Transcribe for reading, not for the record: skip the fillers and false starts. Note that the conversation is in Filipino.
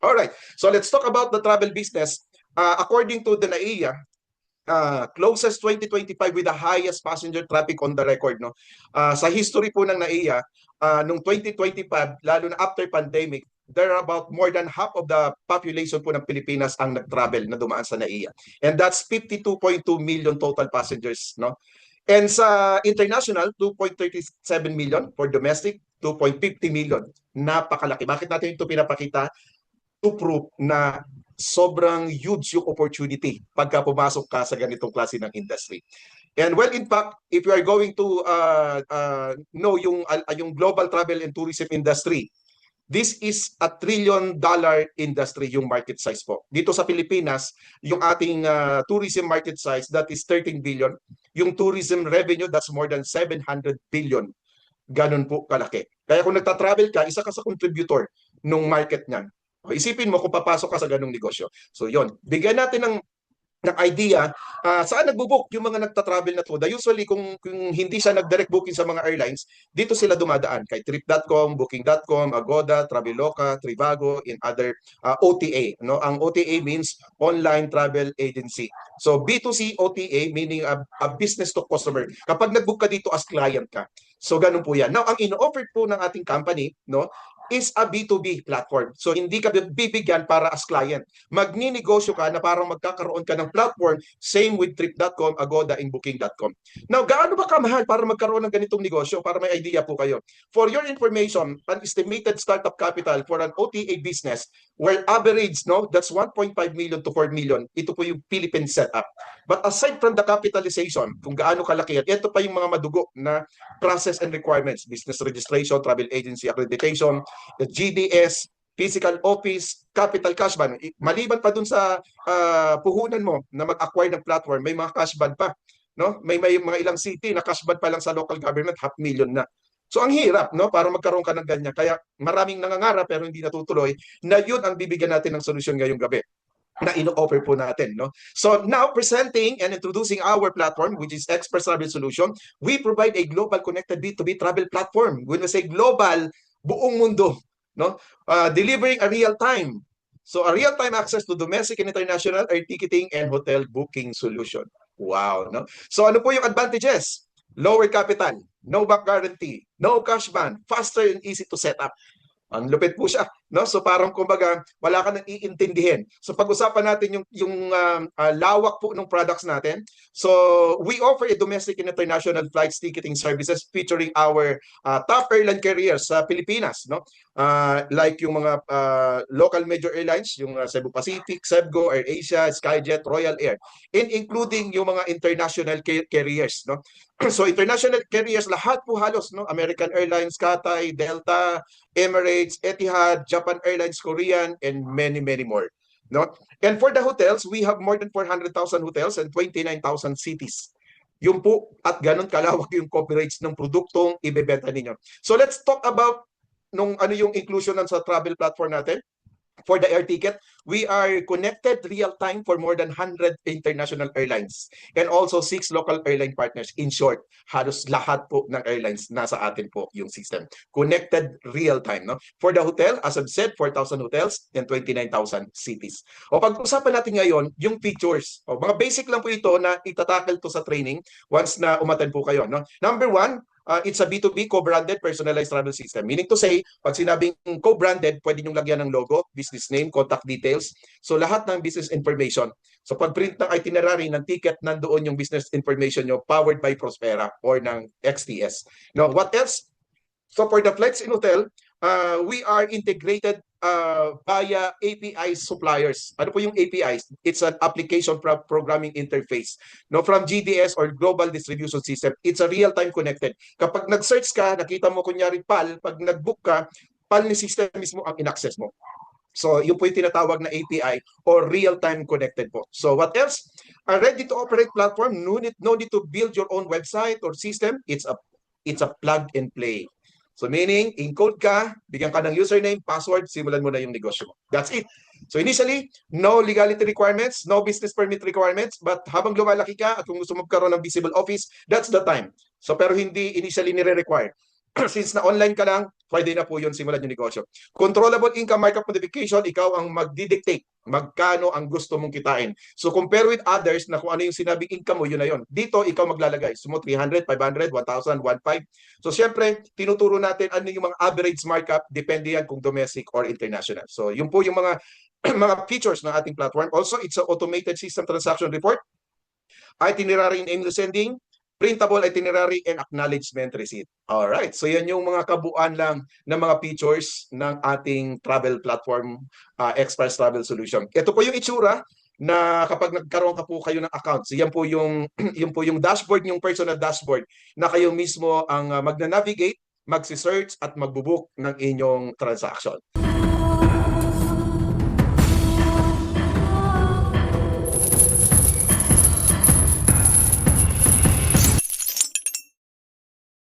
Alright, so let's talk about the travel business. According to the NAIA, closes 2025 with the highest passenger traffic on the record, no? Sa history po ng NAIA, nung 2025, lalo na after pandemic, there are about more than half of the population po ng Pilipinas ang nag-travel na dumaan sa NAIA. And that's 52.2 million total passengers, no? And sa international, 2.37 million. For domestic, 2.50 million. Napakalaki. Bakit natin ito pinapakita? To prove na sobrang huge yung opportunity pagka pumasok ka sa ganitong klase ng industry. And well, in fact, if you are going to know yung global travel and tourism industry, this is a $1 trillion industry yung market size po. Dito sa Pilipinas, yung ating tourism market size, that is 13 billion. Yung tourism revenue, that's more than 700 billion. Ganun po kalaki. Kaya kung nagta-travel ka, isa ka sa contributor nung market niyan. Isipin mo kung papasok ka sa ganung negosyo. So yon, bigyan natin ng idea saan nagbo-book yung mga nagta-travel na to. Usually kung hindi siya nag-direct booking sa mga airlines, dito sila dumadaan kay trip.com, booking.com, Agoda, Traveloka, Trivago, in other OTA, no? Ang OTA means online travel agency. So B2C OTA meaning a business to customer. Kapag nag-book ka dito as client ka. So ganun po yan. Now, ang ino-offer po ng ating company, no, is a B2B platform. So hindi ka bibigyan para as client. Magninegosyo ka na parang magkakaroon ka ng platform, same with trip.com, Agoda, and booking.com. Now, gaano ba kamahal para magkaroon ng ganitong negosyo? Para may idea po kayo. For your information, an estimated startup capital for an OTA business where average, no, that's 1.5 million to 4 million. Ito po yung Philippine setup. But aside from the capitalization, kung gaano kalaki yan, ito pa yung mga madugo na process and requirements, business registration, travel agency accreditation, the GDS, physical office, capital cash ban. Maliban pa dun sa puhunan mo na mag-acquire ng platform, may mga cash ban pa. No? May mga ilang city na cash ban pa lang sa local government, 500,000 na. So ang hirap, no, para magkaroon ka ng ganyan. Kaya maraming nangangarap pero hindi natutuloy, na yun ang bibigyan natin ng solusyon ngayong gabi na ino-offer po natin, no? So now presenting and introducing our platform, which is Express Travel Solution, we provide a global connected B2B travel platform. When we say global, buong mundo, no? Delivering a real time. So a real time access to domestic and international air ticketing and hotel booking solution. Wow, no? So ano po yung advantages? Lower capital, no back guarantee, no cash ban, faster and easy to set up. Ang lupit po siya, no? So parang kumbaga wala ka nang iintindihin. So pag-usapan natin yung lawak po ng products natin. So we offer a domestic and international flights ticketing services featuring our top airline carriers sa Pilipinas, no? Like yung mga local major airlines, yung Cebu Pacific, Cebgo, AirAsia, Skyjet, Royal Air, and including yung mga international carriers, no? So international carriers lahat po halos, no? American Airlines, Cathay, Delta, Emirates, Etihad, Japan Airlines, Korean, and many, many more. No? And for the hotels, we have more than 400,000 hotels and 29,000 cities. Yung po, at ganun kalawak yung coverage ng produktong ibebenta ninyo. So let's talk about nung ano yung inclusion sa travel platform natin. For the air ticket, we are connected real-time for more than 100 international airlines and also 6 local airline partners. In short, halos lahat po ng airlines nasa atin po yung system. Connected real-time. No? For the hotel, as I've said, 4,000 hotels and 29,000 cities. O pag-usapan natin ngayon, yung features. O, mga basic lang po ito na itatackle to sa training once na umattend po kayo. No? Number one, it's a B2B co-branded personalized travel system. Meaning to say, pag sinabing co-branded, pwede nyo lagyan ng logo, business name, contact details. So lahat ng business information. So pag print ng itinerary ng ticket, nandoon yung business information nyo powered by Prospera or ng XTS. Now, what else? So for the flights in hotel, we are integrated via API suppliers. Ano po yung APIs? It's an application programming interface. No, from GDS or Global Distribution System, it's a real-time connected. Kapag nag-search ka, nakita mo kunyari PAL, pag nag-book ka, PAL ni system mismo ang in-access mo. So, yun po yung tinatawag na API or real-time connected po. So, what else? A ready-to-operate platform, no need to build your own website or system. It's a plug and play. So meaning, encode ka, bigyan ka ng username, password, simulan mo na yung negosyo mo. That's it. So initially, no legality requirements, no business permit requirements, but habang lumalaki ka at kung gusto mo magkaroon ng visible office, that's the time. So pero hindi initially nire-require. Since na online ka lang, pwede na po yun simulan yung negosyo. Controllable income markup modification, ikaw ang magdidictate magkano ang gusto mong kitain. So compare with others na kung ano yung sinabing income mo, yun na yun. Dito, ikaw maglalagay. Sumo 300, 500, 1,000, 1,500. So syempre, tinuturo natin ano yung mga average markup, depende yan kung domestic or international. So yun po yung mga mga features ng ating platform. Also, it's an automated system transaction report, itinerary and email sending, printable itinerary, and acknowledgement receipt. Alright, so yan yung mga kabuuan lang ng mga features ng ating travel platform, Express Travel Solution. Ito po yung itsura na kapag nagkaroon ka po kayo ng account. So yan po yung, yun po yung dashboard, yung personal dashboard na kayo mismo ang magna-navigate, magsi-search at magbubook ng inyong transaction.